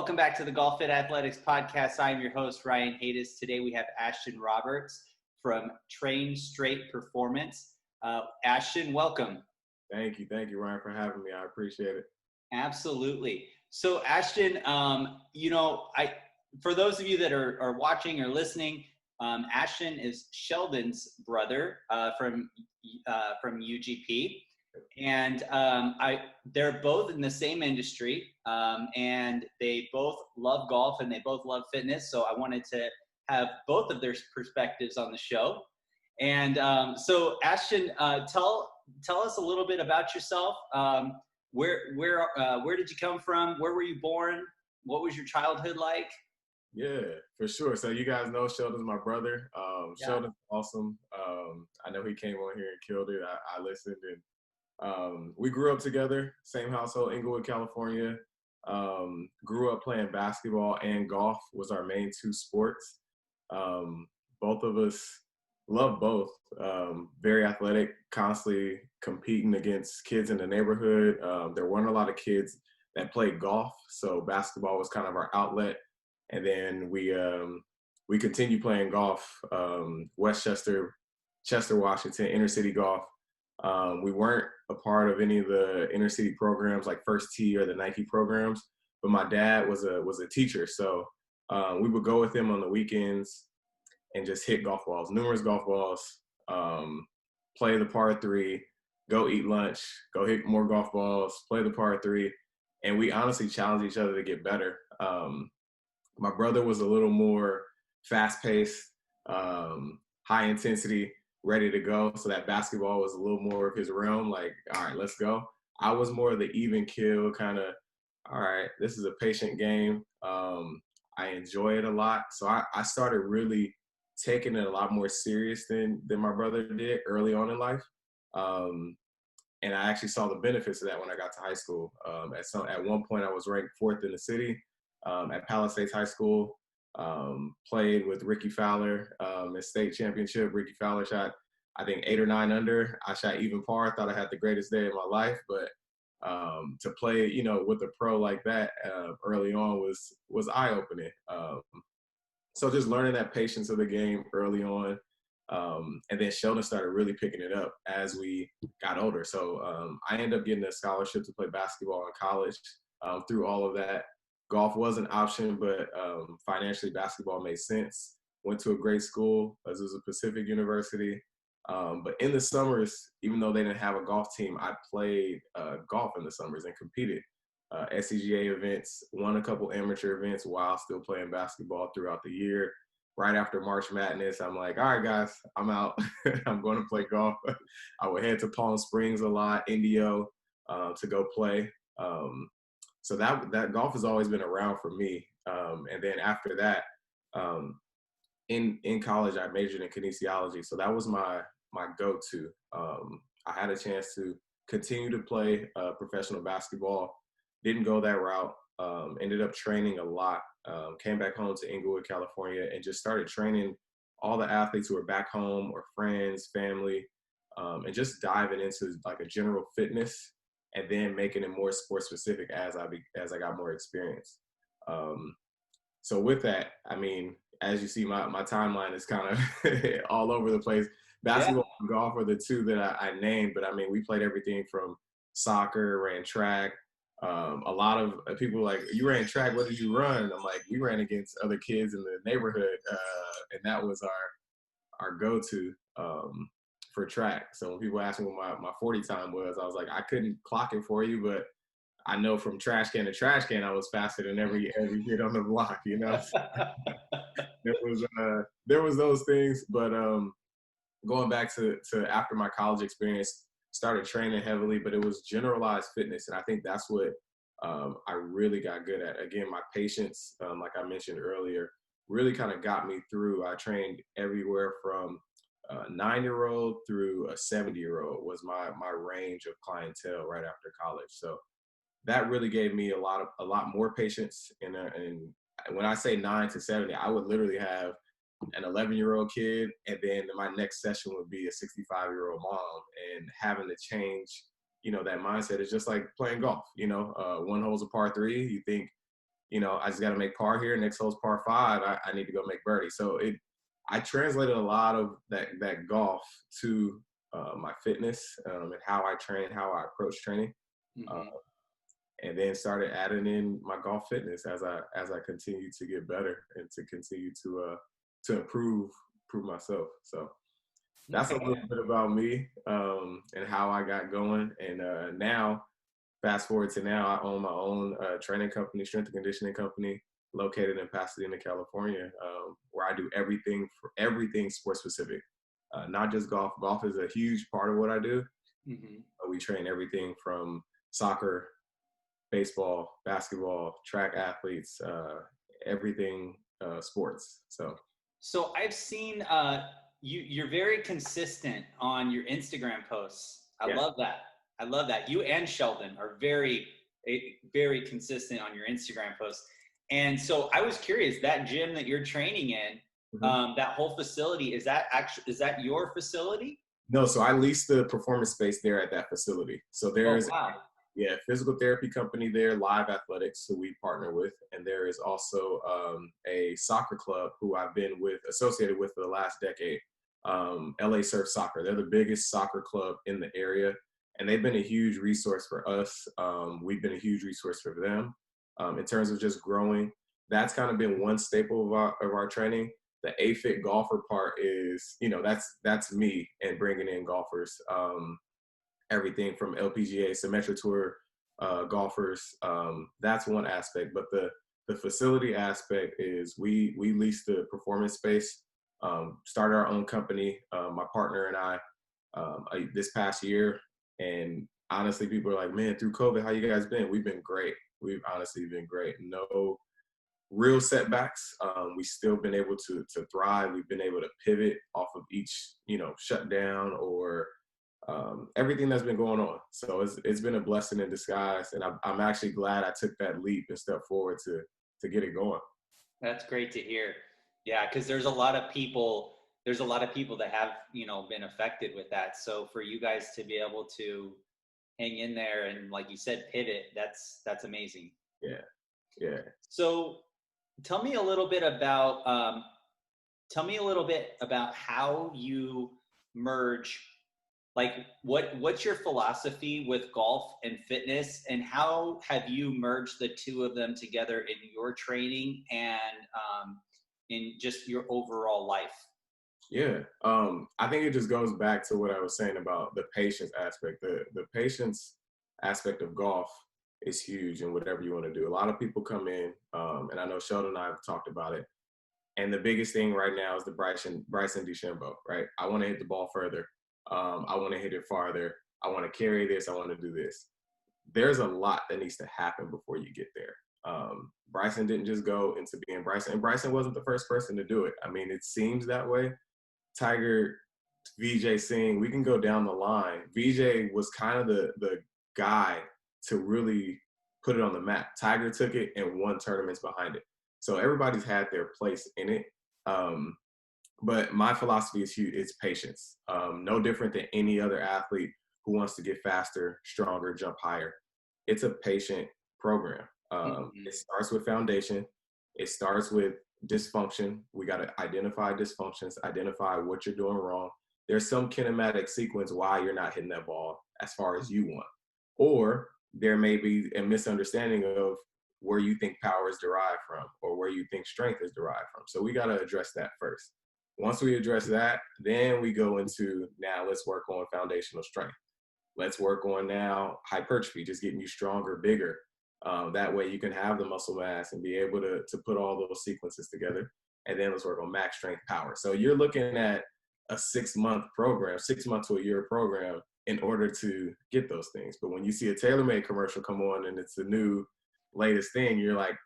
Welcome back to the Golf Fit Athletics podcast. I'm your host, Ryan Haydes. Today we have Ashton Roberts from Train Straight Performance. Ashton, welcome. Thank you, Ryan, for having me. I appreciate it. Absolutely. So, Ashton, for those of you that are watching or listening, Ashton is Sheldon's brother from UGP. And they're both in the same industry, and they both love golf and they both love fitness. So I wanted to have both of their perspectives on the show. And so Ashton, tell us a little bit about yourself. Where did you come from? Where were you born? What was your childhood like? Yeah, for sure. So you guys know Sheldon's my brother. Sheldon's awesome. I know he came on here and killed it. I listened, and we grew up together, same household, Inglewood, California. Grew up playing basketball and golf was our main two sports. Both of us love both. Very athletic, constantly competing against kids in the neighborhood. There weren't a lot of kids that played golf, so basketball was kind of our outlet. And then we continued playing golf, Westchester, Chester, Washington, inner city golf. We weren't a part of any of the inner city programs like First Tee or the Nike programs, but my dad was a teacher, so we would go with him on the weekends and just hit golf balls, numerous golf balls, play the par 3, go eat lunch, go hit more golf balls, play the par 3, and we honestly challenged each other to get better. My brother was a little more fast-paced, high intensity, ready to go. So that basketball was a little more of his realm, like, all right, let's go. I was more of the even kill kind of, all right, this is a patient game. I enjoy it a lot. So I started really taking it a lot more serious than my brother did early on in life. And I actually saw the benefits of that when I got to high school. At one point, I was ranked 4th in the city at Palisades High School. Played with Ricky Fowler in state championship. Ricky Fowler shot, I think, 8 or 9 under. I shot even par. Thought I had the greatest day of my life, but to play, with a pro like that early on was eye opening. So just learning that patience of the game early on, and then Sheldon started really picking it up as we got older. So I ended up getting a scholarship to play basketball in college. Through all of that, golf was an option, but financially basketball made sense. Went to a great school, as it was a Pacific University. But in the summers, even though they didn't have a golf team, I played golf in the summers and competed. SCGA events, won a couple amateur events while still playing basketball throughout the year. Right after March Madness, I'm like, all right, guys, I'm out. I'm going to play golf. I would head to Palm Springs a lot, Indio, to go play. So that golf has always been around for me. And then after that, in college, I majored in kinesiology. So that was my go-to. I had a chance to continue to play professional basketball. Didn't go that route. Ended up training a lot. Came back home to Inglewood, California, and just started training all the athletes who were back home or friends, family, and just diving into like a general fitness, and then making it more sports specific as I got more experience. So with that, I mean, as you see, my timeline is kind of all over the place. Basketball and golf are the two that I named, but I mean, we played everything from soccer, ran track. A lot of people are like, you ran track, what did you run? I'm like, we ran against other kids in the neighborhood, and that was our go-to for track. So when people ask me what my 40 time was, I was like, I couldn't clock it for you, but I know from trash can to trash can, I was faster than every kid on the block, There was those things, but going back to after my college experience, started training heavily, but it was generalized fitness. And I think that's what I really got good at. Again, my patience, like I mentioned earlier, really kind of got me through. I trained everywhere from a 9-year-old through a 70-year-old was my range of clientele right after college. So that really gave me a lot more patience. And when I say 9 to 70, I would literally have an 11-year-old kid, and then my next session would be a 65-year-old mom, and having to change, that mindset is just like playing golf. One hole's a par 3. You think I just got to make par here. Next hole's par 5. I need to go make birdie. So I translated a lot of that golf to my fitness and how I train, how I approach training, Mm-hmm. and then started adding in my golf fitness as I continue to get better and to continue to improve myself. So that's a Okay. little bit about me and how I got going. And now, fast forward to now, I own my own training company, strength and conditioning company, located in Pasadena, California, where I do everything sports specific, not just golf. Golf is a huge part of what I do. Mm-hmm. We train everything from soccer, baseball, basketball, track athletes, everything sports. So I've seen you're very consistent on your Instagram posts. I Yeah. love that. I love that. You and Sheldon are very consistent on your Instagram posts. And so I was curious, that gym that you're training in, Mhm. that whole facility, is that your facility? No, so I lease the performance space there at that facility. So Oh there's wow. physical therapy company there, Live Athletics, who we partner with, and there is also a soccer club who I've been associated with for the last decade, LA Surf Soccer. They're the biggest soccer club in the area, and they've been a huge resource for us. We've been a huge resource for them in terms of just growing. That's kind of been one staple of our training. The AFIT golfer part is, that's me and bringing in golfers. Everything from LPGA, Symetra Tour golfers. That's one aspect, but the facility aspect is we lease the performance space. Started our own company, my partner and I, this past year. And honestly, people are like, "Man, through COVID, how you guys been?" We've been great. We've honestly been great. No real setbacks. We still been able to thrive. We've been able to pivot off of each shutdown or everything that's been going on. So it's been a blessing in disguise, and I'm actually glad I took that leap and stepped forward to get it going. That's great to hear. Yeah, because there's a lot of people. There's a lot of people that have been affected with that. So for you guys to be able to hang in there and, like you said, pivot, that's amazing. Yeah, yeah. So tell me a little bit about how you merge, like what's your philosophy with golf and fitness, and how have you merged the two of them together in your training and in just your overall life? Yeah, I think it just goes back to what I was saying about the patience aspect. The patience aspect of golf is huge in whatever you want to do. A lot of people come in, and I know Sheldon and I have talked about it. And the biggest thing right now is the Bryson DeChambeau, right? I want to hit the ball further. I want to hit it farther. I want to carry this. I want to do this. There's a lot that needs to happen before you get there. Bryson didn't just go into being Bryson, and Bryson wasn't the first person to do it. I mean, it seems that way. Tiger, VJ Singh, we can go down the line. VJ was kind of the guy to really put it on the map. Tiger took it and won tournaments behind it. So everybody's had their place in it. But my philosophy is huge. It's patience. No different than any other athlete who wants to get faster, stronger, jump higher. It's a patient program. Mhm. It starts with foundation. It starts with dysfunction. We got to identify dysfunctions, identify what you're doing wrong. There's some kinematic sequence why you're not hitting that ball as far as you want. Or there may be a misunderstanding of where you think power is derived from or where you think strength is derived from. So we got to address that first. Once we address that, then we go into now let's work on foundational strength. Let's work on now hypertrophy, just getting you stronger, bigger. That way you can have the muscle mass and be able to put all those sequences together. And then let's work on max strength power. So you're looking at a 6-month program, 6 months to a year program in order to get those things. But when you see a TaylorMade commercial come on and it's the new latest thing, you're like,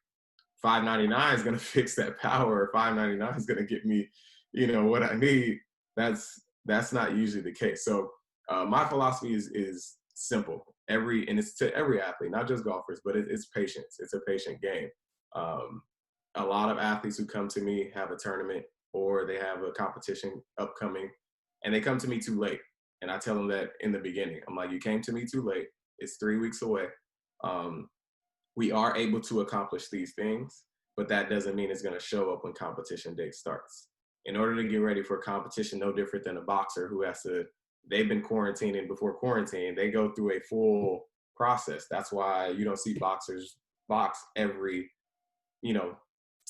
$5.99 is going to fix that power. Or $5.99 is going to get me, what I need. That's not usually the case. So my philosophy is simple. And it's to every athlete, not just golfers, but it's patience. It's a patient game. A lot of athletes who come to me have a tournament or they have a competition upcoming, and they come to me too late. And I tell them that in the beginning. I'm like, you came to me too late. It's 3 weeks away. we are able to accomplish these things, but that doesn't mean it's going to show up when competition day starts. In order to get ready for competition, no different than a boxer who has to, they've been quarantining before quarantine, they go through a full process. That's why you don't see boxers box every, you know,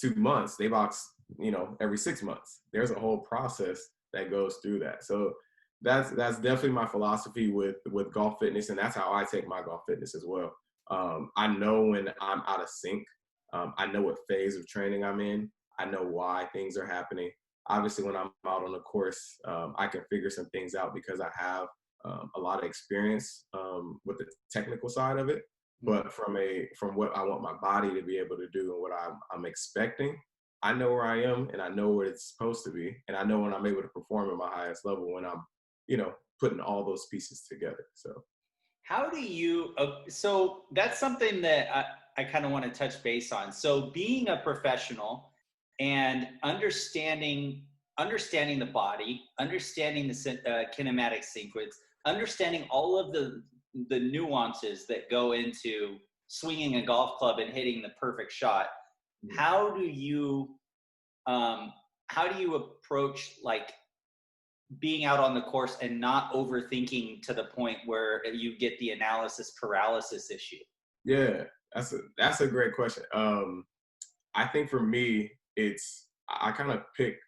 2 months. They box, you know, every 6 months. There's a whole process that goes through that. So that's definitely my philosophy with golf fitness, and that's how I take my golf fitness as well. I know when I'm out of sync. I know what phase of training I'm in. I know why things are happening. Obviously, when I'm out on the course, I can figure some things out because I have a lot of experience with the technical side of it. But from what I want my body to be able to do and what I'm expecting, I know where I am and I know where it's supposed to be, and I know when I'm able to perform at my highest level when I'm, you know, putting all those pieces together. So how do you, so that's something that I kind of want to touch base on. So being a professional and understanding the body, understanding the kinematic sequence, understanding all of the nuances that go into swinging a golf club and hitting the perfect shot. How do you approach like being out on the course and not overthinking to the point where you get the analysis paralysis issue? yeah, that's a great question. I think for me, I kind of pick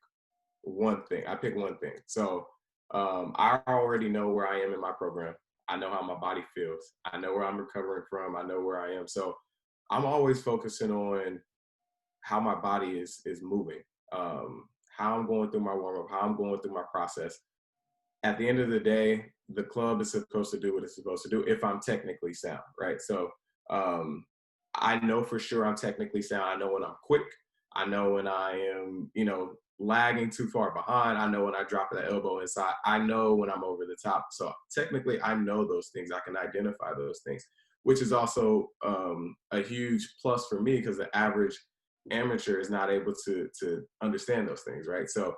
one thing. I pick one thing. So I already know where I am in my program. I know how my body feels. I know where I'm recovering from. I know where I am. So I'm always focusing on how my body is moving, how I'm going through my warm up, how I'm going through my process. At the end of the day, the club is supposed to do what it's supposed to do if I'm technically sound, right? So I know for sure I'm technically sound. I know when I'm quick. I know when I am, you know, lagging too far behind. I know when I drop the elbow inside. I know when I'm over the top. So technically, I know those things. I can identify those things, which is also a huge plus for me because the average amateur is not able to understand those things, right? So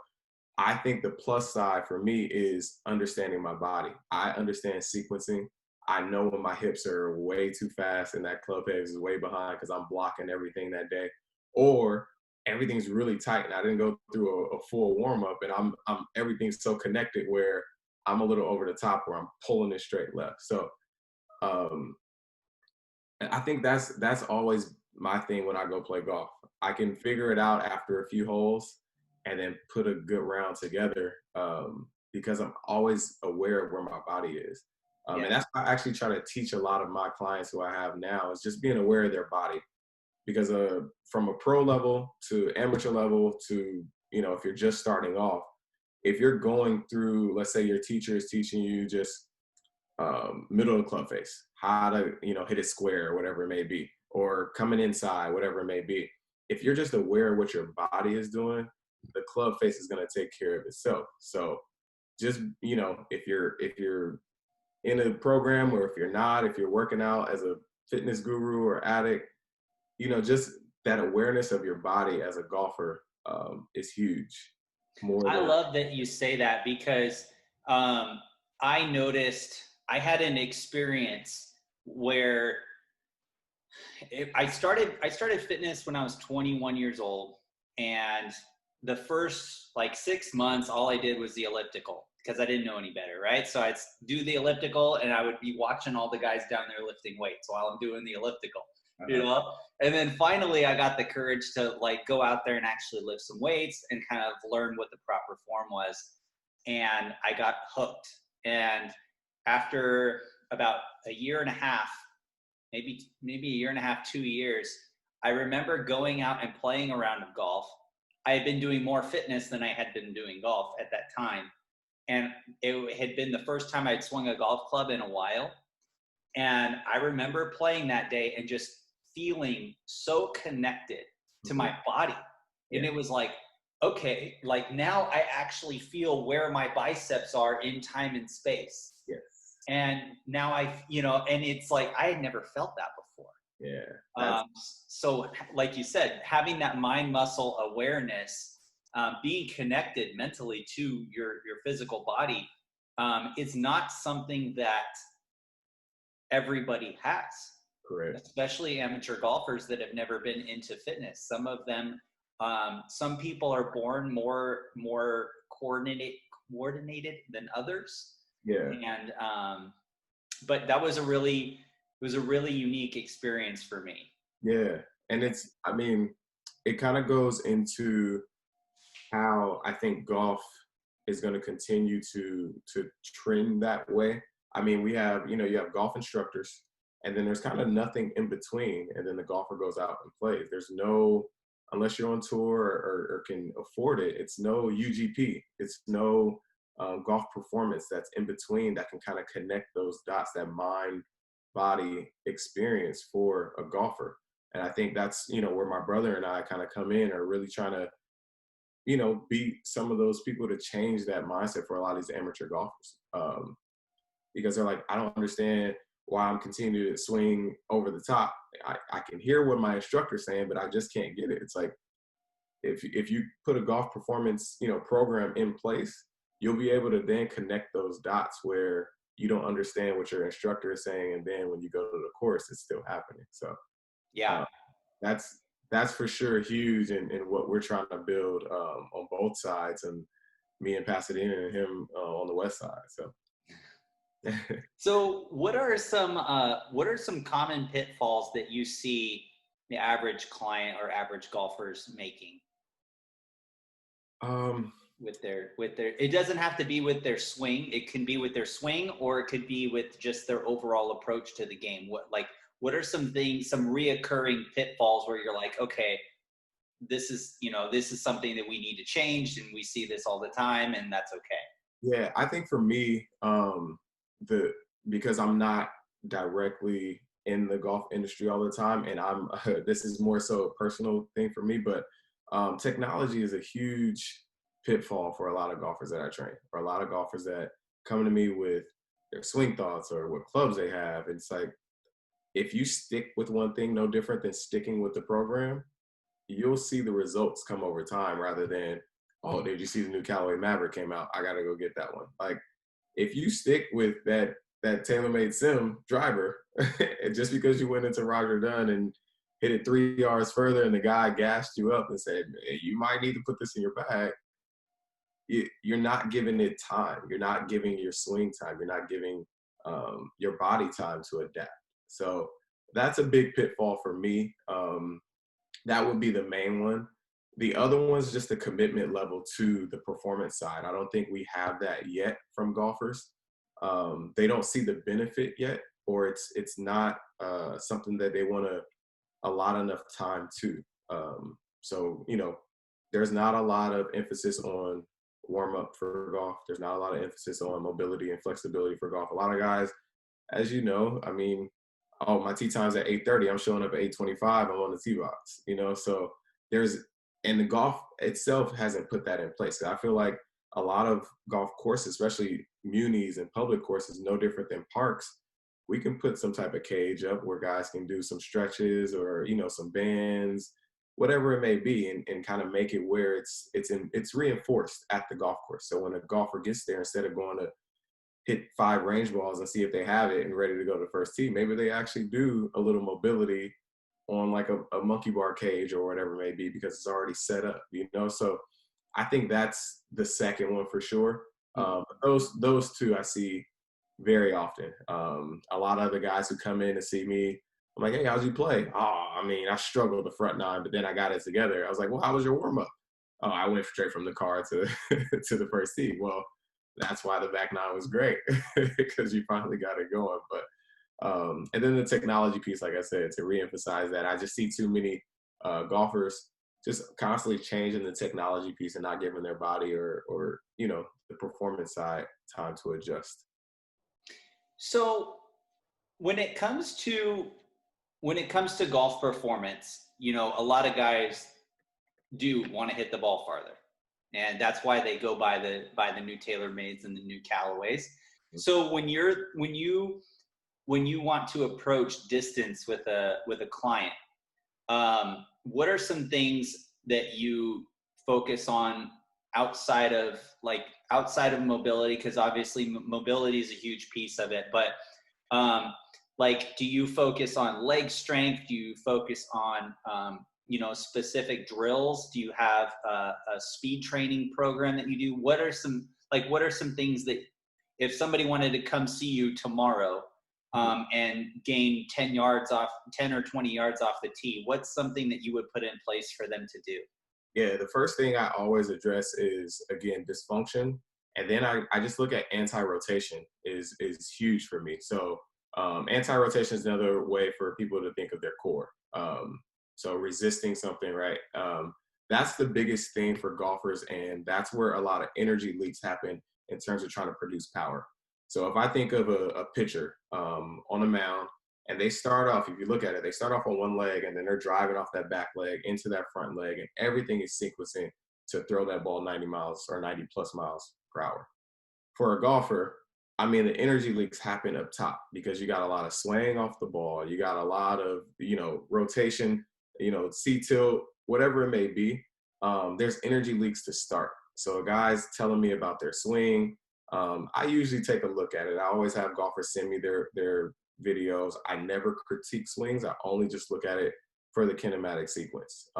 I think the plus side for me is understanding my body. I understand sequencing. I know when my hips are way too fast and that club head is way behind because I'm blocking everything that day, or everything's really tight and I didn't go through a full warm up and I'm everything's so connected where I'm a little over the top where I'm pulling it straight left. So um, I think that's always my thing when I go play golf. I can figure it out after a few holes and then put a good round together because I'm always aware of where my body is. And that's why I actually try to teach a lot of my clients who I have now is just being aware of their body. Because from a pro level to amateur level to, you know, if you're just starting off, if you're going through, let's say your teacher is teaching you just middle of the club face, how to, you know, hit it square or whatever it may be, or coming inside, whatever it may be. If you're just aware of what your body is doing, the club face is going to take care of itself. So just, you know, if you're in a program or if you're not, if you're working out as a fitness guru or addict, you know, just that awareness of your body as a golfer is huge. I love that you say that because I noticed I had an experience where I started fitness when I was 21 years old, and the first like 6 months, all I did was the elliptical because I didn't know any better, right? So I'd do the elliptical, and I would be watching all the guys down there lifting weights while I'm doing the elliptical, you know. And then finally, I got the courage to like go out there and actually lift some weights and kind of learn what the proper form was, and I got hooked. And after about a year and a half, maybe a year and a half, 2 years, I remember going out and playing a round of golf. I had been doing more fitness than I had been doing golf at that time. And it had been the first time I'd swung a golf club in a while. And I remember playing that day and just feeling so connected to my body. And it was like, okay, like now I actually feel where my biceps are in time and space. Yes. And now you know, and it's like, I had never felt that before. Yeah. So like you said, having that mind muscle awareness, being connected mentally to your physical body, is not something that everybody has. Correct. especially amateur golfers that have never been into fitness. Some of them, some people are born more coordinated than others. Yeah. And but that was a really unique experience for me. Yeah. And I mean, it kind of goes into how I think golf is going to continue to trend that way. I mean, we have, you have golf instructors, and then there's kind of nothing in between, and then the golfer goes out and plays. There's no, unless you're on tour or can afford it, it's no UGP. It's no golf performance that's in between that can kind of connect those dots, that mind body experience for a golfer. And I think that's, where my brother and I kind of come in, are really trying to, be some of those people to change that mindset for a lot of these amateur golfers. Because they're like, I don't understand why I'm continuing to swing over the top. I can hear what my instructor's saying, but I just can't get it. It's like, if you put a golf performance, program in place, you'll be able to then connect those dots where you don't understand what your instructor is saying, and then when you go to the course, it's still happening. So Yeah. That's for sure huge in what we're trying to build on both sides, and me in Pasadena and him on the west side. So, So what are some common pitfalls that you see the average client or average golfers making um, with their it doesn't have to be with their swing. It can be with their swing, or it could be with just their overall approach to the game. What are some reoccurring pitfalls where you're like, okay, this is something that we need to change, and we see this all the time, and that's okay. yeah, I think for me, because I'm not directly in the golf industry all the time, and I'm this is more so a personal thing for me, but technology is a huge pitfall for a lot of golfers that I train, or a lot of golfers that come to me with their swing thoughts or what clubs they have. It's like, if you stick with one thing, no different than sticking with the program, you'll see the results come over time, rather than, oh, did you see the new Callaway Maverick came out? I got to go get that one. Like, if you stick with that TaylorMade Sim driver, just because you went into Roger Dunn and hit it 3 yards further, and the guy gassed you up and said, hey, you might need to put this in your bag, you're not giving it time. You're not giving your swing time. You're not giving your body time to adapt. So that's a big pitfall for me. That would be the main one. The other one's just the commitment level to the performance side. I don't think we have that yet from golfers. They don't see the benefit yet, or it's not something that they want to allot enough time to. So, there's not a lot of emphasis on warm up for golf. There's not a lot of emphasis on mobility and flexibility for golf. A lot of guys, as you know, I mean, oh, my tee time's at 8:30. I'm showing up at 8:25. I'm on the tee box, So and the golf itself hasn't put that in place. I feel like a lot of golf courses, especially munis and public courses, no different than parks, we can put some type of cage up where guys can do some stretches or, some bands, whatever it may be, and kind of make it where it's reinforced at the golf course. So when a golfer gets there, instead of going to hit 5 range balls and see if they have it and ready to go to the first tee, maybe they actually do a little mobility on like a monkey bar cage or whatever it may be, because it's already set up, So I think that's the second one for sure. Those two I see very often. A lot of the guys who come in to see me, I'm like, hey, how'd you play? Oh, I mean, I struggled the front 9, but then I got it together. I was like, well, how was your warm up? Oh, I went straight from the car to to the first tee. Well, that's why the back 9 was great, because you finally got it going. But and then the technology piece, like I said, to reemphasize that, I just see too many golfers just constantly changing the technology piece and not giving their body or the performance side time to adjust. So when it comes to golf performance, a lot of guys do want to hit the ball farther, and that's why they go by the new TaylorMades and the new Callaways. So when you want to approach distance with a client, what are some things that you focus on outside of mobility? Because obviously mobility is a huge piece of it, but Like, do you focus on leg strength? Do you focus on, specific drills? Do you have a speed training program that you do? What are some things that if somebody wanted to come see you tomorrow and gain 10 or 20 yards off the tee, what's something that you would put in place for them to do? Yeah, the first thing I always address is, again, dysfunction. And then I just look at anti-rotation is huge for me. So anti-rotation is another way for people to think of their core. So resisting something, right? That's the biggest thing for golfers, and that's where a lot of energy leaks happen in terms of trying to produce power. So if I think of a pitcher on a mound, and they start off, if you look at it, they start off on one leg and then they're driving off that back leg into that front leg, and everything is sequencing to throw that ball 90 miles or 90 plus miles per hour. For a golfer, I mean, the energy leaks happen up top because you got a lot of swaying off the ball. You got a lot of, rotation, C tilt, whatever it may be. There's energy leaks to start. So a guy's telling me about their swing. I usually take a look at it. I always have golfers send me their videos. I never critique swings. I only just look at it for the kinematic sequence.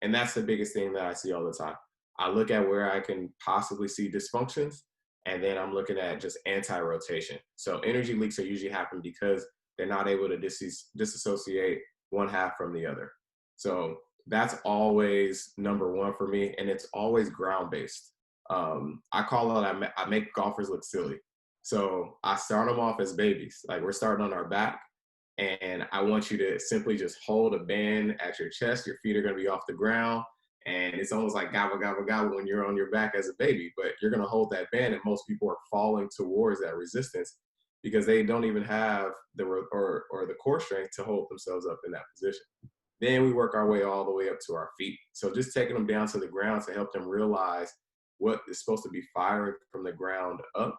And that's the biggest thing that I see all the time. I look at where I can possibly see dysfunctions, and then I'm looking at just anti-rotation. So energy leaks are usually happen because they're not able to disassociate one half from the other. So that's always number one for me, and it's always ground-based. I call it, I make golfers look silly. So I start them off as babies. Like, we're starting on our back, and I want you to simply just hold a band at your chest. Your feet are going to be off the ground, and it's almost like gobble, gobble, gobble when you're on your back as a baby, but you're going to hold that band, and most people are falling towards that resistance because they don't even have or the core strength to hold themselves up in that position. Then we work our way all the way up to our feet. So just taking them down to the ground to help them realize what is supposed to be firing from the ground up.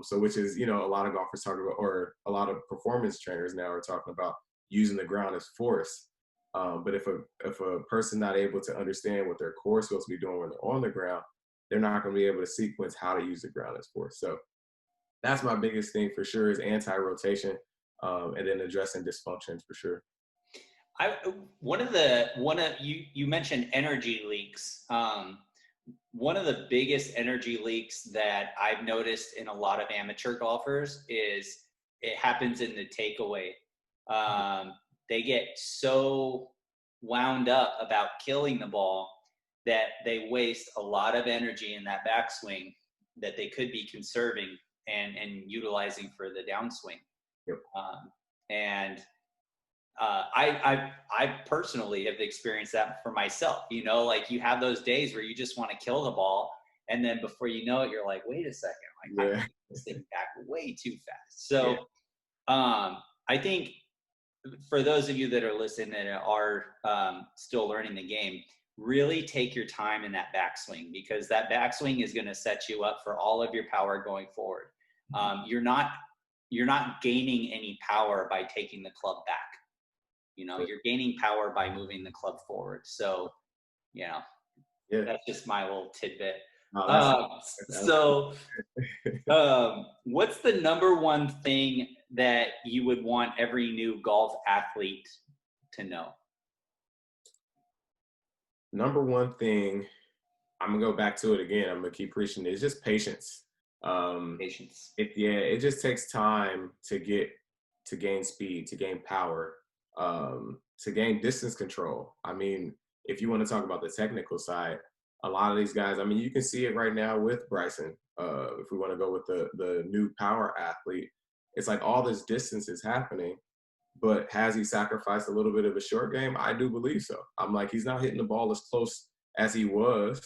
So which is, a lot of golfers talk about, or a lot of performance trainers now are talking about using the ground as force. But if a person not able to understand what their core is supposed to be doing when they're on the ground, they're not going to be able to sequence how to use the ground as force. So that's my biggest thing for sure, is anti-rotation, and then addressing dysfunctions for sure. You mentioned energy leaks. One of the biggest energy leaks that I've noticed in a lot of amateur golfers is it happens in the takeaway. They get so wound up about killing the ball that they waste a lot of energy in that backswing that they could be conserving and utilizing for the downswing. Yep. I personally have experienced that for myself. Like, you have those days where you just want to kill the ball, and then before you know it, you're like, wait a second, like, I'm this thing back way too fast. So, I think for those of you that are listening that are still learning the game, really take your time in that backswing, because that backswing is going to set you up for all of your power going forward. You're not gaining any power by taking the club back. You're gaining power by moving the club forward. So, that's just my little tidbit. What's the number one thing that you would want every new golf athlete to know? Number one thing, I'm gonna go back to it again. I'm gonna keep preaching it. It's just patience. Patience. It just takes time to gain speed, to gain power, to gain distance control. I mean, if you want to talk about the technical side, a lot of these guys, I mean, you can see it right now with Bryson. If we want to go with the new power athlete, it's like all this distance is happening, but has he sacrificed a little bit of a short game? I do believe so. I'm like, he's not hitting the ball as close as he was,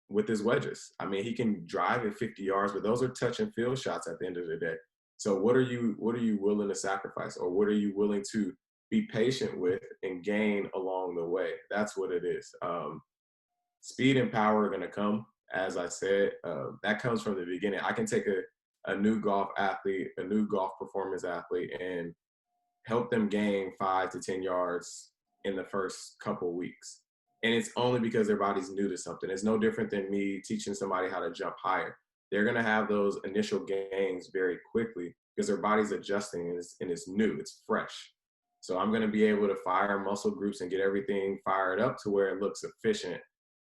with his wedges. I mean, he can drive at 50 yards, but those are touch and field shots at the end of the day. So what are you willing to sacrifice, or what are you willing to be patient with and gain along the way? That's what it is. Speed and power are going to come, as I said. That comes from the beginning. I can take a new golf athlete, a new golf performance athlete, and help them gain 5 to 10 yards in the first couple weeks. And it's only because their body's new to something. It's no different than me teaching somebody how to jump higher. They're going to have those initial gains very quickly, because their body's adjusting and it's new, it's fresh. So I'm going to be able to fire muscle groups and get everything fired up to where it looks efficient.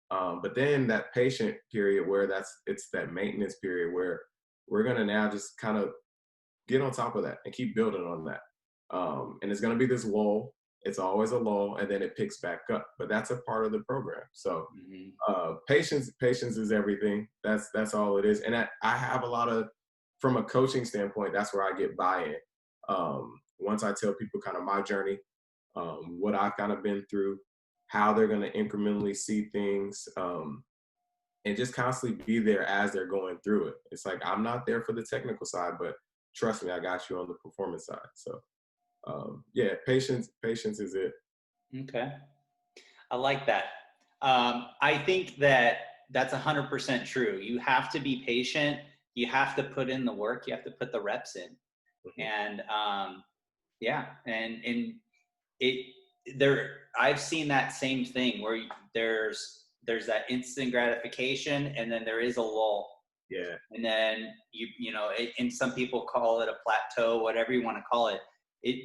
But then that patient period where it's that maintenance period where we're going to now just kind of get on top of that and keep building on that. And it's going to be this lull. It's always a lull, and then it picks back up. But that's a part of the program. So patience is everything. That's all it is. And I have a lot of, from a coaching standpoint, that's where I get buy-in. Once I tell people kind of my journey, what I've kind of been through, how they're going to incrementally see things, and just constantly be there as they're going through it. It's like, I'm not there for the technical side, but trust me, I got you on the performance side. So yeah, patience is it. Okay. I like that. I think that's 100% true. You have to be patient. You have to put in the work. You have to put the reps in. And yeah, and it there. I've seen that same thing where there's that instant gratification, and then there is a lull. Yeah. And then and some people call it a plateau, whatever you want to call it.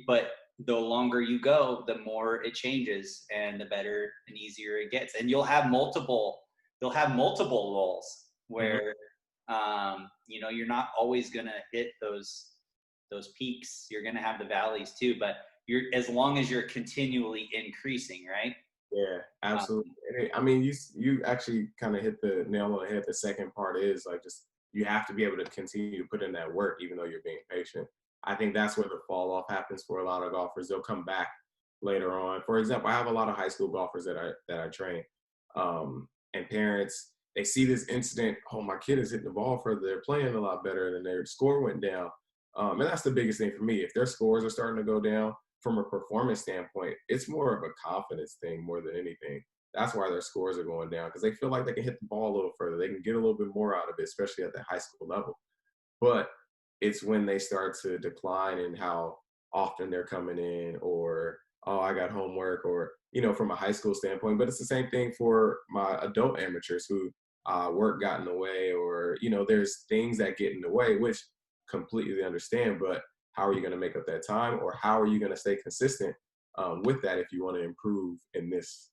But the longer you go, the more it changes, and the better and easier it gets. And you'll have multiple lulls where you're not always gonna hit those peaks. You're gonna have the valleys too, but as long as you're continually increasing, right? Yeah, absolutely. I mean, you actually kind of hit the nail on the head. The second part is like, just, you have to be able to continue to put in that work, even though you're being patient. I think that's where the fall off happens for a lot of golfers. They'll come back later on. For example, I have a lot of high school golfers that I train, and parents, they see this incident. Oh, my kid is hitting the ball further. They're playing a lot better, and their score went down. And that's the biggest thing for me. If their scores are starting to go down, from a performance standpoint, it's more of a confidence thing more than anything. That's why their scores are going down, because they feel like they can hit the ball a little further. They can get a little bit more out of it, especially at the high school level. But it's when they start to decline in how often they're coming in, or, oh, I got homework, or, from a high school standpoint. But it's the same thing for my adult amateurs who work got in the way, or, there's things that get in the way, which completely understand. But how are you going to make up that time, or how are you going to stay consistent with that if you want to improve in this,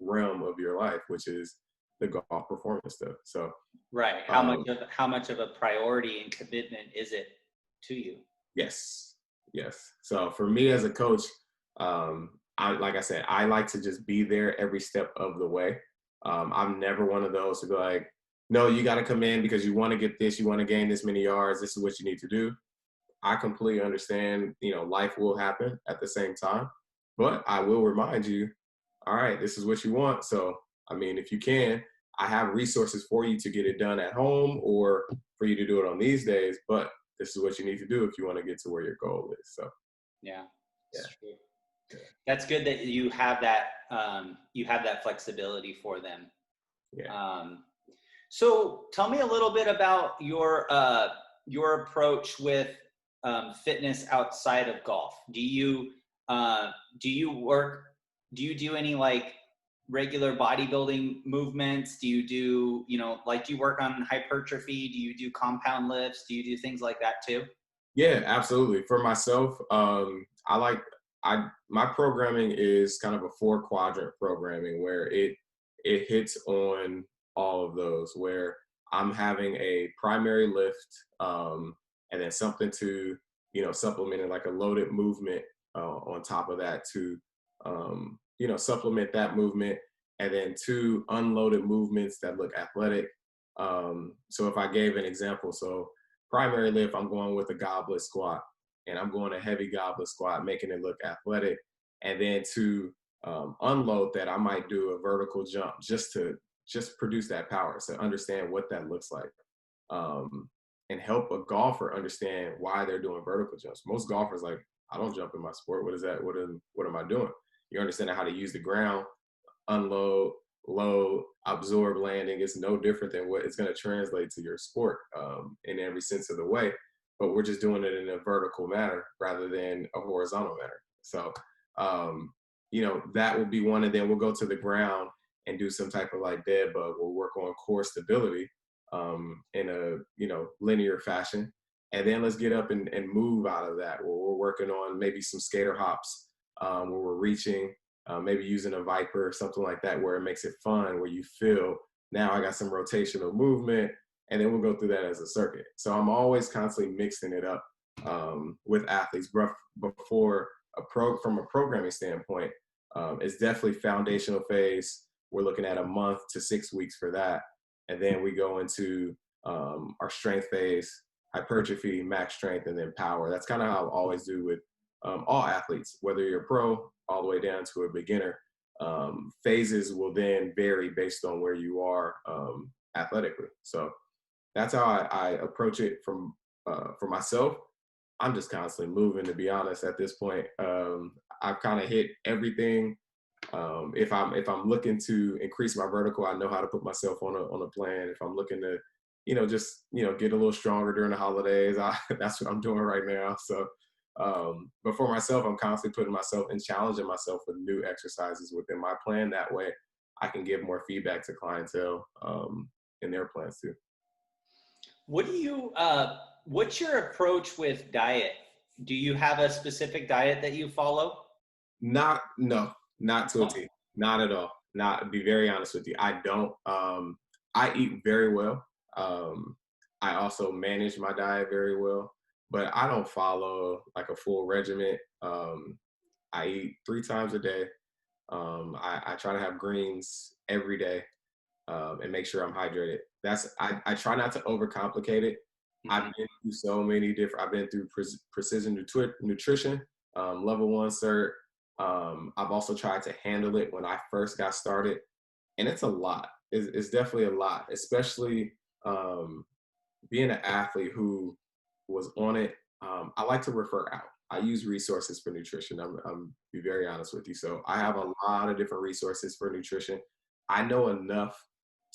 realm of your life, which is the golf performance stuff? So right. How much of a priority and commitment is it to you? Yes. So for me as a coach, like I said, I like to just be there every step of the way. I'm never one of those to be like, no, you got to come in because you want to get this, you want to gain this many yards, this is what you need to do. I completely understand, life will happen at the same time, but I will remind you, all right, this is what you want. So, I mean, if you can, I have resources for you to get it done at home, or for you to do it on these days, but this is what you need to do if you want to get to where your goal is. So, yeah. True. That's good that you have that flexibility for them. Yeah. So tell me a little bit about your approach with fitness outside of golf. Do you do any like regular bodybuilding movements? Do you do you work on hypertrophy? Do you do compound lifts? Do you do things like that too? Yeah, absolutely. For myself, my programming is kind of a 4-quadrant programming where it hits on all of those, where I'm having a primary lift, and then something to, supplement it, like a loaded movement on top of that to, supplement that movement, and then 2 unloaded movements that look athletic. So if I gave an example, so primary lift, I'm going with a goblet squat, and I'm going a heavy goblet squat, making it look athletic. And then to unload that, I might do a vertical jump just to produce that power, so understand what that looks like, and help a golfer understand why they're doing vertical jumps. Most golfers like, I don't jump in my sport. What is that? What am I doing? You understand how to use the ground, unload, load, absorb landing. It's no different than what it's going to translate to your sport in every sense of the way. But we're just doing it in a vertical manner rather than a horizontal manner. So, that will be one. And then we'll go to the ground and do some type of like dead bug. We'll work on core stability in a, linear fashion. And then let's get up and move out of that, where we're working on maybe some skater hops, where we're reaching, maybe using a Viper or something like that, where it makes it fun, where you feel, now I got some rotational movement, and then we'll go through that as a circuit. So I'm always constantly mixing it up with athletes. Before from a programming standpoint, it's definitely foundational phase. We're looking at a month to 6 weeks for that. And then we go into our strength phase, hypertrophy, max strength, and then power. That's kind of how I always do with all athletes, whether you're a pro all the way down to a beginner. Phases will then vary based on where you are athletically. So that's how I approach it from for myself. I'm just constantly moving, to be honest. At this point, I've kind of hit everything. If I'm looking to increase my vertical, I know how to put myself on a plan. If I'm looking to, just get a little stronger during the holidays, that's what I'm doing right now. So, but for myself, I'm constantly putting myself and challenging myself with new exercises within my plan. That way, I can give more feedback to clientele in their plans too. What's your approach with diet? Do you have a specific diet that you follow? No, not to a T. Not at all. Not, to be very honest with you. I don't. I eat very well. I also manage my diet very well, but I don't follow like a full regimen. I eat 3 times a day. I try to have greens every day and make sure I'm hydrated. I try not to overcomplicate it. I've been through so many different. I've been through precision nutrition, level 1 cert. I've also tried to handle it when I first got started, and it's a lot. It's definitely a lot, especially being an athlete who was on it. I like to refer out. I use resources for nutrition. I'm be very honest with you. So I have a lot of different resources for nutrition. I know enough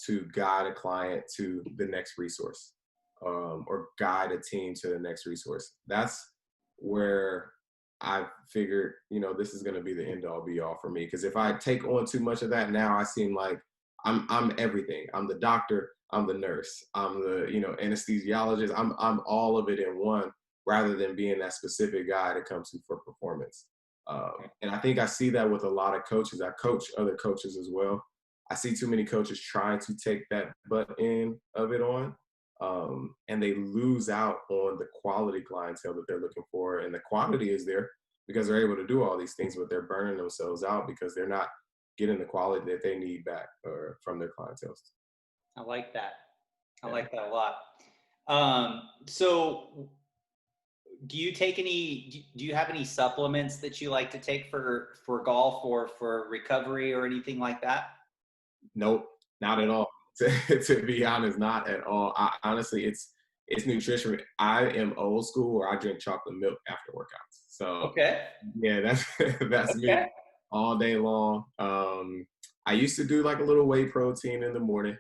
to guide a client to the next resource, or guide a team to the next resource. That's where I figured, this is going to be the end all be all for me. Because if I take on too much of that, now I seem like I'm everything. I'm the doctor. I'm the nurse. I'm the anesthesiologist. I'm all of it in one, rather than being that specific guy that comes to for performance. And I think I see that with a lot of coaches. I coach other coaches as well. I see too many coaches trying to take that butt end of it on. And they lose out on the quality clientele that they're looking for. And the quantity is there because they're able to do all these things, but they're burning themselves out because they're not getting the quality that they need back or from their clientele. I like that. I like that a lot. So do you have any supplements that you like to take for golf or for recovery or anything like that? Nope, not at all. To be honest, not at all. Honestly, it's nutrition. I am old school where I drink chocolate milk after workouts. So okay, yeah, that's me all day long. I used to do like a little whey protein in the morning.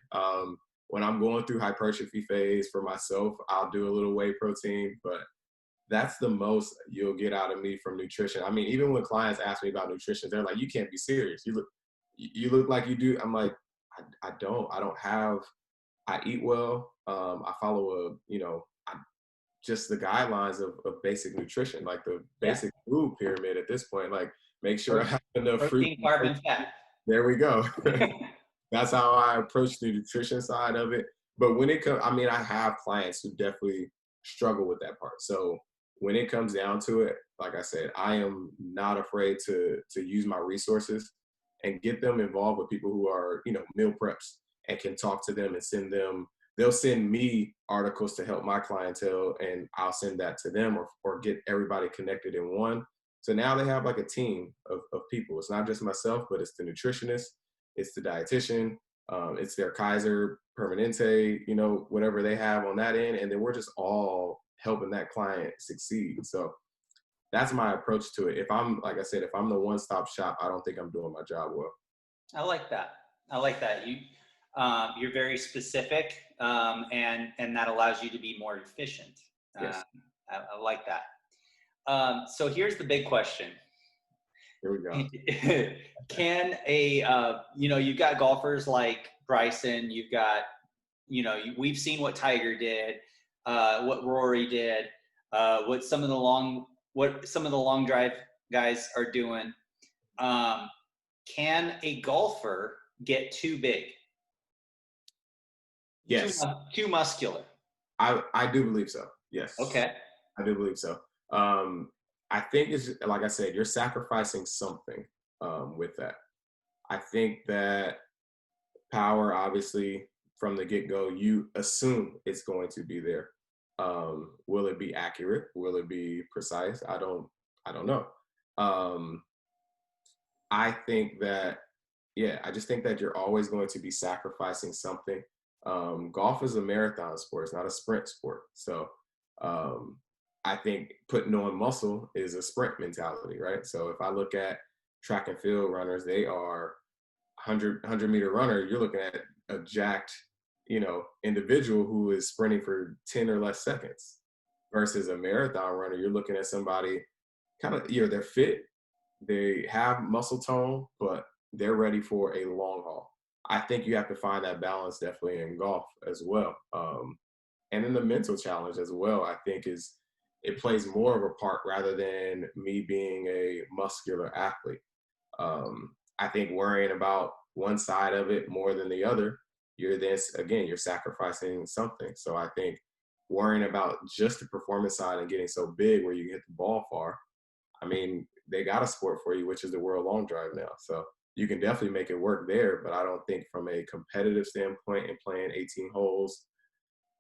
When I'm going through hypertrophy phase for myself, I'll do a little whey protein, but that's the most you'll get out of me from nutrition. I mean, even when clients ask me about nutrition, they're like, "You can't be serious. You look like you do." I'm like, I don't have. I eat well. I follow just the guidelines of basic nutrition, like the basic food pyramid at this point. Like, make sure I have enough fruit, carb, and fat. There we go. That's how I approach the nutrition side of it. But when it comes, I have clients who definitely struggle with that part. So when it comes down to it, like I said, I am not afraid to use my resources and get them involved with people who are, meal preps and can talk to them and send them. They'll send me articles to help my clientele, and I'll send that to them or get everybody connected in one. So now they have like a team of people. It's not just myself, but it's the nutritionist, it's the dietitian, it's their Kaiser Permanente, whatever they have on that end. And then we're just all helping that client succeed. So that's my approach to it. If I'm, like I said, if I'm the one-stop shop, I don't think I'm doing my job well. I like that. You're very specific, and that allows you to be more efficient. Yes. I like that. So here's the big question. Here we go. Can you've got golfers like Bryson, you've got, we've seen what Tiger did. what Rory did, what some of the long drive guys are doing. Can a golfer get too big? Yes, Too muscular? I do believe so. Yes, Okay. I do believe so. I think it's like I said, you're sacrificing something with that. I think that power, obviously, from the get-go, you assume it's going to be there. Will it be accurate? Will it be precise? I don't know. Um, I think that, yeah, I just think that you're always going to be sacrificing something. Golf is a marathon sport; it's not a sprint sport. So, um, I think putting on muscle is a sprint mentality, right? So if I look at track and field runners, they are 100 meter runner. You're looking at a jacked, individual who is sprinting for 10 or less seconds versus a marathon runner. You're looking at somebody kind of, they're fit, they have muscle tone, but they're ready for a long haul. I think you have to find that balance definitely in golf as well. And in the mental challenge as well, I think it plays more of a part rather than me being a muscular athlete. I think worrying about one side of it more than the other, you're sacrificing something. So I think worrying about just the performance side and getting so big where you can hit the ball far, I mean, they got a sport for you, which is the world long drive now. So you can definitely make it work there, but I don't think from a competitive standpoint and playing 18 holes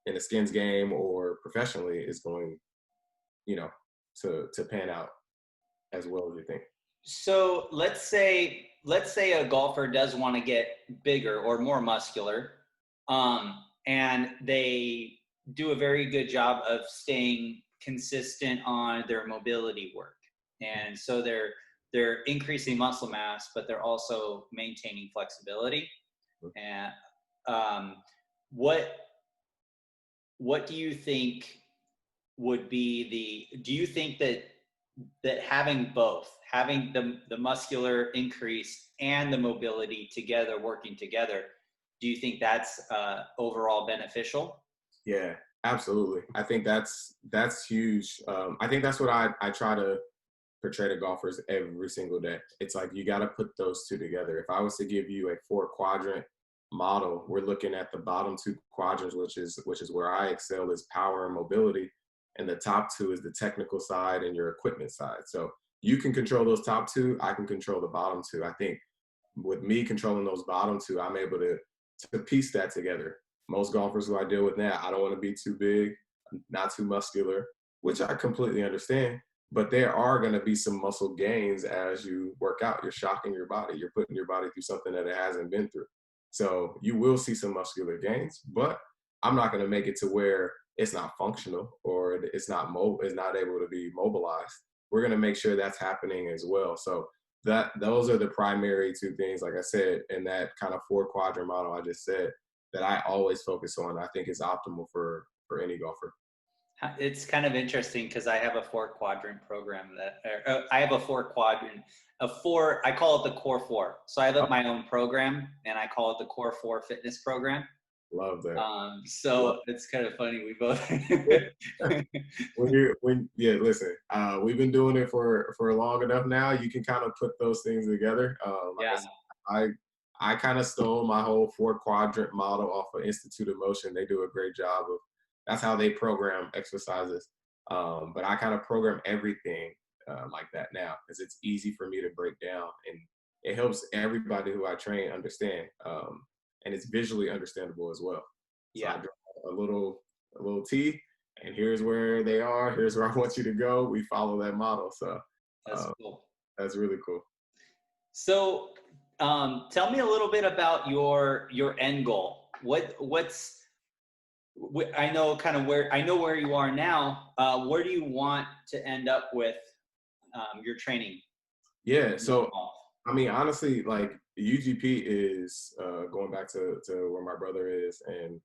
in a skins game or professionally is going, you know, to pan out as well as you think. So let's say a golfer does want to get bigger or more muscular, and they do a very good job of staying consistent on their mobility work, and so they're increasing muscle mass, but they're also maintaining flexibility. And um, what what do you think would be do you think that having both, having the muscular increase and the mobility together, working together, do you think that's overall beneficial? Yeah, absolutely. I think that's huge. I think that's what I try to portray to golfers every single day. It's like you got to put those two together. If I was to give you a 4 quadrant model, we're looking at the bottom 2 quadrants, which is where I excel, is power and mobility, and the top two is the technical side and your equipment side. So you can control those top two. I can control the bottom two. I think with me controlling those bottom two, I'm able to piece that together. Most golfers who I deal with now, I don't want to be too big, not too muscular, which I completely understand. But there are going to be some muscle gains as you work out. You're shocking your body. You're putting your body through something that it hasn't been through. So you will see some muscular gains, but I'm not going to make it to where it's not functional or it's not able to be mobilized. We're going to make sure that's happening as well. So those are the primary two things, like I said, in that kind of 4 quadrant model I just said, that I always focus on. I think is optimal for any golfer. It's kind of interesting because I have a 4 quadrant program I have a 4 quadrant, I call it the core four. So I have my own program and I call it the core four fitness program. Love that. So it's kind of funny. We both. Listen, we've been doing it for long enough now. You can kind of put those things together. Like Yeah. I kind of stole my whole 4 quadrant model off of Institute of Motion. They do a great job of, that's how they program exercises. But I kind of program everything like that now because it's easy for me to break down and it helps everybody who I train understand. And it's visually understandable as well. So Yeah. I draw a little T, and here's where they are. Here's where I want you to go. We follow that model. So That's cool. that's really cool. So, tell me a little bit about your end goal. I know kind of where you are now. Where do you want to end up with your training? Yeah. So, I mean, honestly, like UGP is going back to where my brother is, and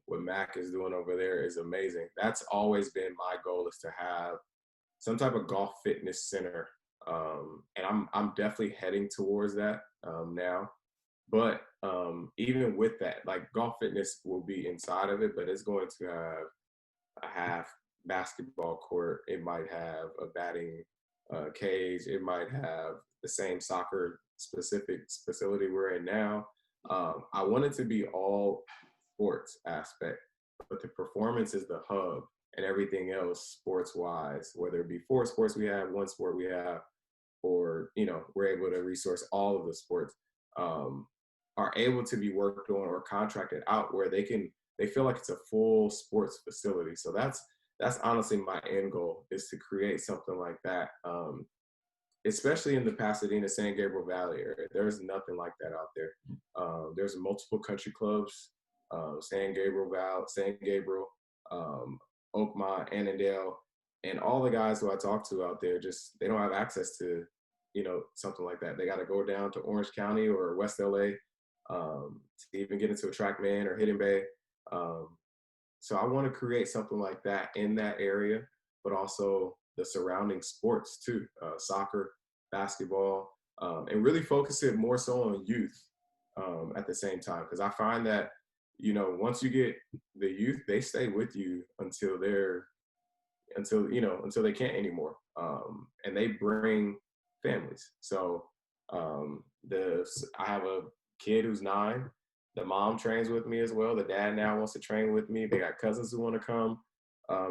what Mac is doing over there is amazing. That's always been my goal, is to have some type of golf fitness center. And I'm definitely heading towards that now. But even with that, like golf fitness will be inside of it, but it's going to have a half basketball court. It might have a batting cage. It might have the same soccer specific facility we're in now. I want it to be all sports aspect, but the performance is the hub and everything else sports wise, whether it be 4 sports we have, 1 sport we have, or, you know, we're able to resource all of the sports, um, are able to be worked on or contracted out where they feel like it's a full sports facility. So that's honestly my end goal, is to create something like that. Especially in the Pasadena, San Gabriel Valley area. There's nothing like that out there. There's multiple country clubs, San Gabriel Valley, San Gabriel, Oakmont, Annandale, and all the guys who I talk to out there, just, they don't have access to, you know, something like that. They got to go down to Orange County or West LA to even get into a TrackMan or Hidden Bay. So I want to create something like that in that area, but also the surrounding sports too, soccer, basketball, and really focus it more so on youth at the same time. Because I find that, you know, once you get the youth, they stay with you until until they can't anymore, and they bring families. So I have a kid who's 9. The mom trains with me as well. The dad now wants to train with me. They got cousins who want to come.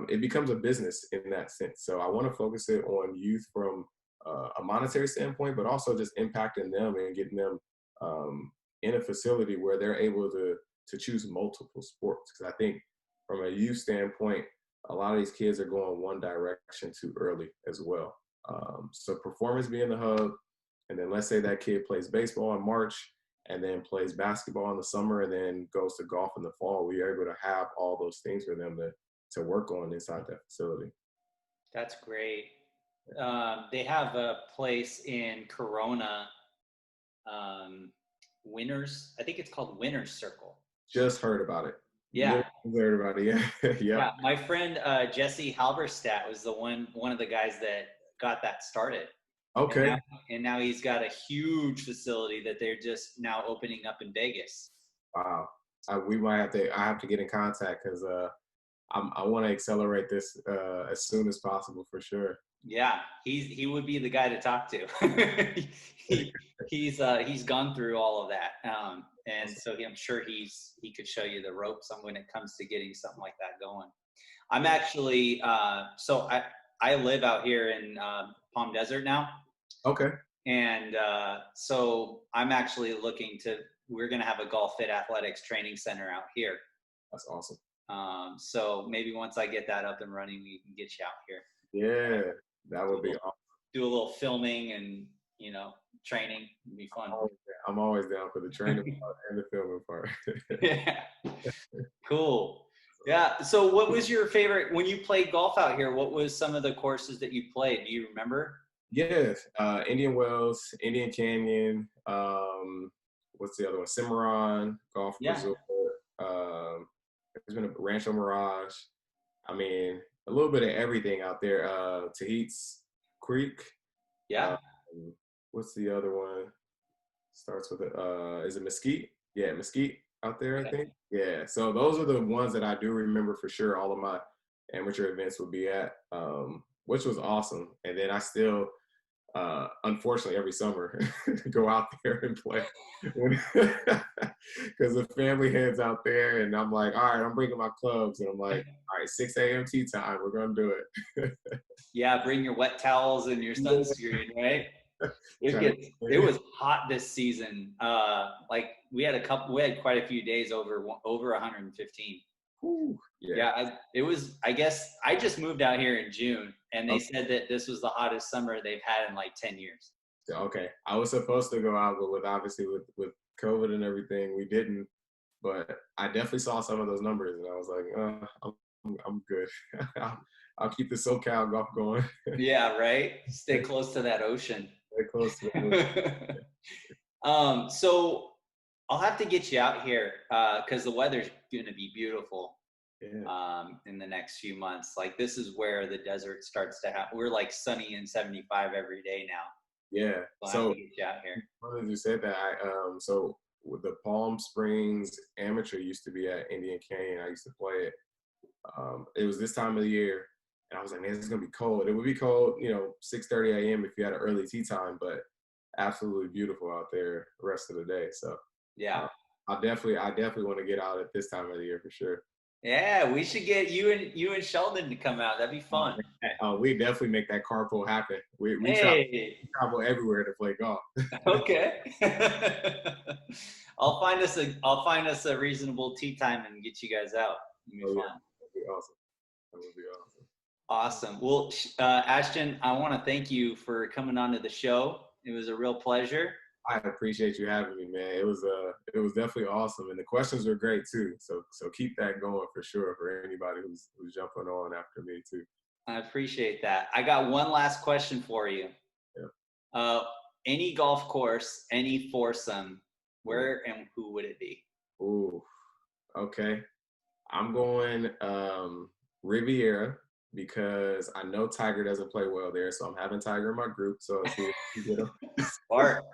It becomes a business in that sense. So I want to focus it on youth from a monetary standpoint, but also just impacting them and getting them in a facility where they're able to choose multiple sports. Because I think from a youth standpoint, a lot of these kids are going one direction too early as well. So performance being the hub, and then let's say that kid plays baseball in March and then plays basketball in the summer and then goes to golf in the fall. We are able to have all those things for them to work on inside that facility. That's great. They have a place in Corona, Winners. I think it's called Winners Circle. Just heard about it. Yeah. Heard about it. Yeah. Yep. Yeah. My friend Jesse Halberstadt was one of the guys that got that started. Okay. And now he's got a huge facility that they're just now opening up in Vegas. Wow. I have to get in contact because I want to accelerate this as soon as possible for sure. Yeah, he would be the guy to talk to. He's gone through all of that, and so I'm sure he could show you the ropes on when it comes to getting something like that going. I'm actually so I live out here in Palm Desert now. Okay. And so I'm actually we're going to have a Golf Fit Athletics training center out here. That's awesome. So maybe once I get that up and running, we can get you out here. Yeah, that would be awesome. Do a little filming and, training. It'd be fun. I'm always down for the training part and the filming part. Yeah. Cool. Yeah. So what was your favorite, when you played golf out here, what was some of the courses that you played? Do you remember? Yes. Indian Wells, Indian Canyon, what's the other one? Cimarron, Golf Resort. There's been a Rancho Mirage. I mean, a little bit of everything out there. Tahiti's Creek. Yeah. What's the other one? Starts with is it Mesquite? Yeah, Mesquite out there, I think. Yeah. So those are the ones that I do remember for sure. All of my amateur events would be at, which was awesome. And then I still, unfortunately, every summer go out there and play because the family heads out there, and I'm like, all right, I'm bringing my clubs, and I'm like, all right, 6 a.m. tee time, we're gonna do it. Yeah, bring your wet towels and your sunscreen, right? It was hot this season. Like we had quite a few days over 115. Ooh, yeah, it was, I guess I just moved out here in June, and they said that this was the hottest summer they've had in like 10 years. Okay. I was supposed to go out, but with COVID and everything, we didn't. But I definitely saw some of those numbers, and I was like, I'm good. I'll keep the SoCal golf going. Yeah, right? Stay close to that ocean. Stay close to the ocean. So I'll have to get you out here because the weather's going to be beautiful in the next few months. Like this is where the desert starts to have. We're like sunny and 75 every day now. Yeah. So I'll have to get you out here. Funny you said that. So with the Palm Springs Amateur used to be at Indian Canyon. I used to play it. It was this time of the year, and I was like, man, it's gonna be cold. It would be cold, 6:30 a.m. if you had an early tee time, but absolutely beautiful out there the rest of the day. So Yeah. I definitely want to get out at this time of the year for sure. Yeah, we should get you and Sheldon to come out. That'd be fun. We definitely make that carpool happen. We Hey. travel everywhere to play golf. Okay. I'll find us a reasonable tee time and get you guys out. It'll be fun. That'd be awesome. That would be awesome. Awesome. Well, Ashton, I want to thank you for coming on to the show. It was a real pleasure. I appreciate you having me, man. It was definitely awesome, and the questions were great too. So keep that going for sure for anybody who's jumping on after me too. I appreciate that. I got one last question for you. Yeah. Any golf course, any foursome, where and who would it be? Ooh, okay. I'm going Riviera because I know Tiger doesn't play well there, so I'm having Tiger in my group. So let's see if we get him. Smart.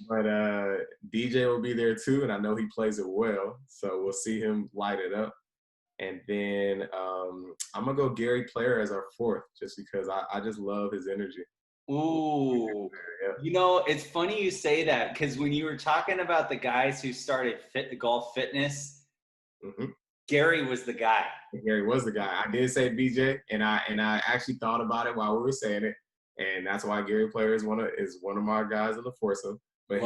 But DJ will be there too, and I know he plays it well, so we'll see him light it up. And then I'm gonna go Gary Player as our fourth, just because I just love his energy. Ooh, yeah. It's funny you say that because when you were talking about the guys who started golf fitness, Gary was the guy. Gary was the guy. I did say BJ, and I actually thought about it while we were saying it, and that's why Gary Player is one of my guys in the foursome. But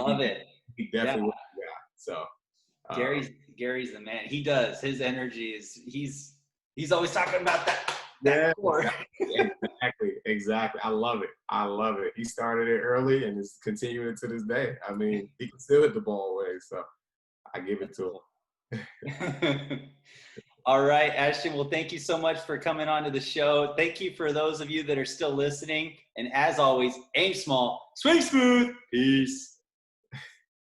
he definitely was the guy. So Gary's the man. He does. His energy is he's always talking about that. Yeah, exactly. I love it. He started it early and is continuing it to this day. I mean, he can still hit the ball away, so I give it to him. All right, Ashton. Well, thank you so much for coming on to the show. Thank you for those of you that are still listening. And as always, aim small, swing smooth. Peace.